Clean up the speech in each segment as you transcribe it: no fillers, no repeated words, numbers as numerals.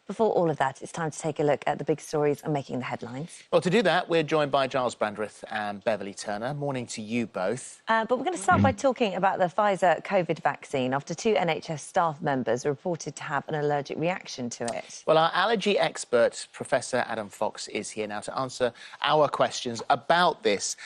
before all of that, it's time to take a look at the big stories and making the headlines. Well, to do that, we're joined by Giles Brandreth and Beverly Turner. Morning to you both. But we're going to start by talking about the Pfizer COVID vaccine after 2 NHS staff members are reported to have an allergic reaction to it. Well, our allergy expert, Professor Adam Fox, is here now to answer our questions about this.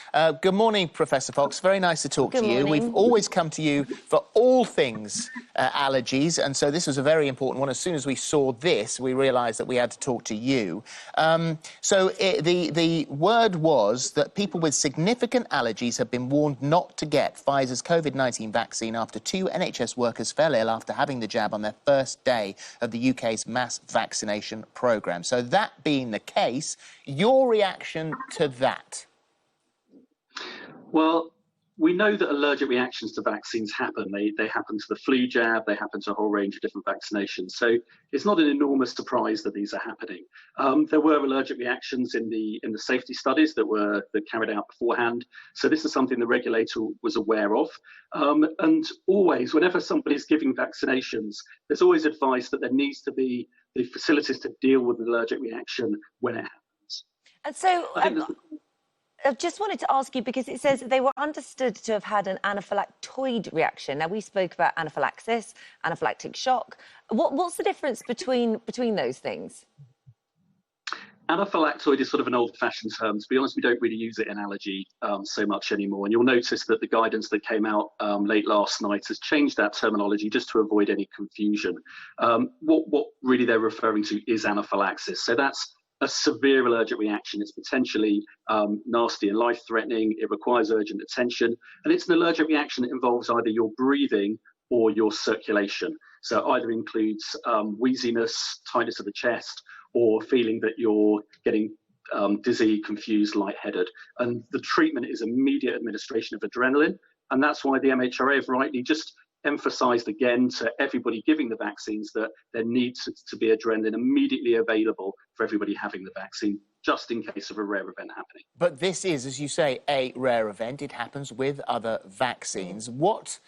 Good morning, Professor Fox. Very nice to talk to you. We've always come to you for all things allergies, and so this was a very important one. As soon as we saw this, we realised that we had to talk to you. The word was that people with significant allergies have been warned not to get Pfizer's COVID-19 vaccine after 2 NHS workers fell ill after having the jab on their first day of the UK's mass vaccination programme. So that being the case, your reaction to that? Well, we know that allergic reactions to vaccines happen. They happen to the flu jab, they happen to a whole range of different vaccinations. So it's not an enormous surprise that these are happening. There were allergic reactions in the safety studies that carried out beforehand. So this is something the regulator was aware of. And always, whenever somebody's giving vaccinations, there's always advice that there needs to be the facilities to deal with an allergic reaction when it happens. And so I just wanted to ask you, because it says they were understood to have had an anaphylactoid reaction. Now, we spoke about anaphylaxis, anaphylactic shock. What's the difference between those things? Anaphylactoid is sort of an old-fashioned term. To be honest, we don't really use it in allergy so much anymore. And you'll notice that the guidance that came out late last night has changed that terminology just to avoid any confusion. What really they're referring to is anaphylaxis. So that's a severe allergic reaction. It's potentially nasty and life-threatening. It requires urgent attention. And it's an allergic reaction that involves either your breathing or your circulation. So either includes wheeziness, tightness of the chest, or feeling that you're getting dizzy, confused, lightheaded. And the treatment is immediate administration of adrenaline. And that's why the MHRA have rightly just emphasised again to everybody giving the vaccines that there needs to be adrenaline immediately available for everybody having the vaccine, just in case of a rare event happening. But this is, as you say, a rare event. It happens with other vaccines. What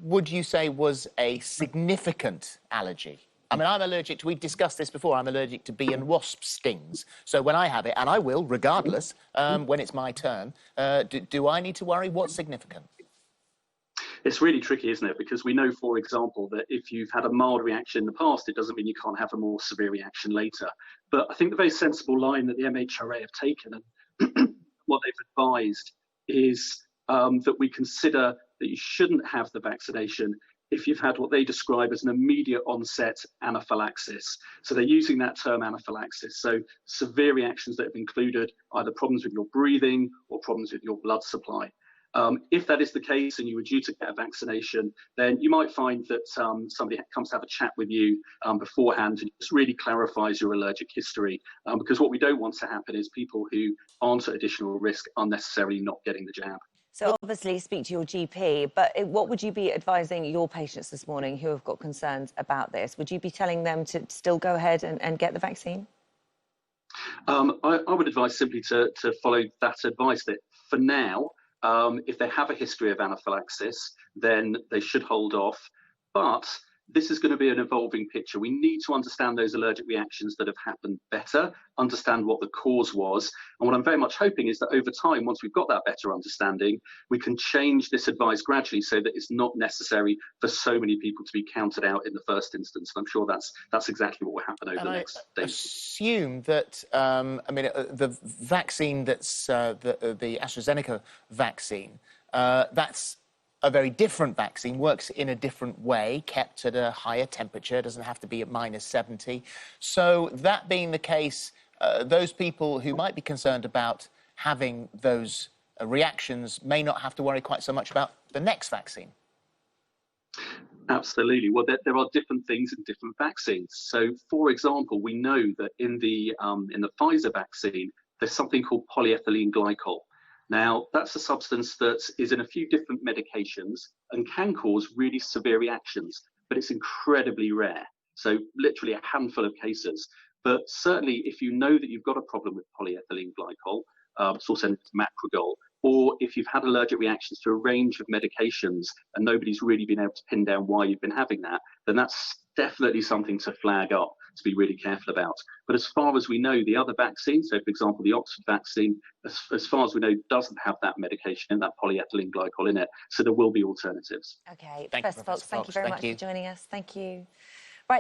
would you say was a significant allergy? I mean, I'm allergic to, we've discussed this before, I'm allergic to bee and wasp stings. So when I have it, and I will, regardless, when it's my turn, do I need to worry? What's significant? It's really tricky, isn't it? Because we know, for example, that if you've had a mild reaction in the past, it doesn't mean you can't have a more severe reaction later. But I think the very sensible line that the MHRA have taken and what they've advised is that we consider that you shouldn't have the vaccination if you've had what they describe as an immediate onset anaphylaxis. So they're using that term anaphylaxis. So severe reactions that have included either problems with your breathing or problems with your blood supply. If that is the case and you were due to get a vaccination, then you might find that somebody comes to have a chat with you beforehand and just really clarifies your allergic history. Because what we don't want to happen is people who aren't at additional risk unnecessarily not getting the jab. So obviously speak to your GP, but what would you be advising your patients this morning who have got concerns about this? Would you be telling them to still go ahead and get the vaccine? I would advise simply to follow that advice, that for now, if they have a history of anaphylaxis, then they should hold off. But this is going to be an evolving picture. We need to understand those allergic reactions that have happened better, understand what the cause was. And what I'm very much hoping is that over time, once we've got that better understanding, we can change this advice gradually so that it's not necessary for so many people to be counted out in the first instance. And I'm sure that's exactly what will happen over the next days. I assume that, the vaccine that's the AstraZeneca vaccine, that's a very different vaccine, works in a different way, kept at a higher temperature, doesn't have to be at -70. So that being the case, those people who might be concerned about having those reactions may not have to worry quite so much about the next vaccine. Absolutely. Well, there are different things in different vaccines. So, for example, we know that in the Pfizer vaccine, there's something called polyethylene glycol. Now, that's a substance that is in a few different medications and can cause really severe reactions, but it's incredibly rare. So literally a handful of cases. But certainly if you know that you've got a problem with polyethylene glycol, it's also known as macrogol, or if you've had allergic reactions to a range of medications and nobody's really been able to pin down why you've been having that, then that's definitely something to flag up. to be really careful about. But as far as we know, the other vaccine, so for example, the Oxford vaccine, as far as we know, doesn't have that medication in, that polyethylene glycol in it. So there will be alternatives. Okay, Thank you, Professor Fox, Professor thank you Fox. very Thank much you. for joining us. Thank you.